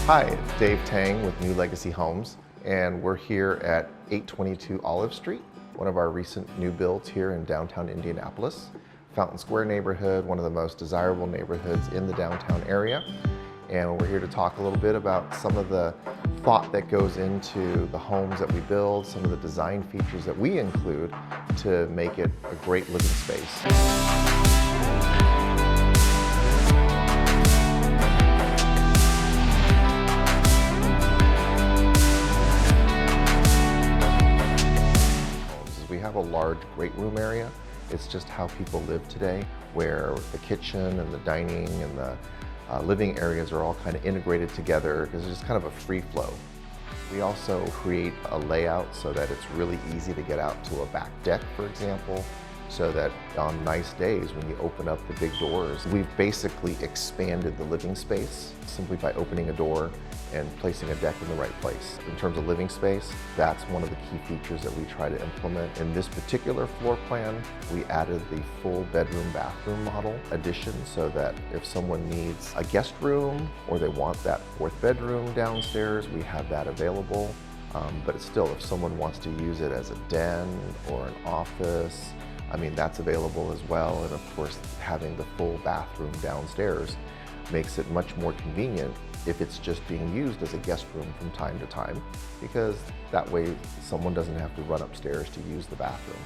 Hi, it's Dave Tang with New Legacy Homes, and we're here at 822 Olive Street, one of our recent new builds here in downtown Indianapolis. Fountain Square neighborhood, one of the most desirable neighborhoods in the downtown area. And we're here to talk a little bit about some of the thought that goes into the homes that we build, some of the design features that we include to make it a great living space. We have a large great room area. It's just how people live today, where the kitchen and the dining and the living areas are all kind of integrated together because it's just kind of a free flow. We also create a layout so that it's really easy to get out to a back deck, for example, so that on nice days when you open up the big doors, we've basically expanded the living space simply by opening a door and placing a deck in the right place. In terms of living space, that's one of the key features that we try to implement. In this particular floor plan, we added the full bedroom bathroom model addition so that if someone needs a guest room or they want that fourth bedroom downstairs, we have that available. But still, if someone wants to use it as a den or an office, that's available as well. And of course, having the full bathroom downstairs makes it much more convenient if it's just being used as a guest room from time to time, because that way someone doesn't have to run upstairs to use the bathroom.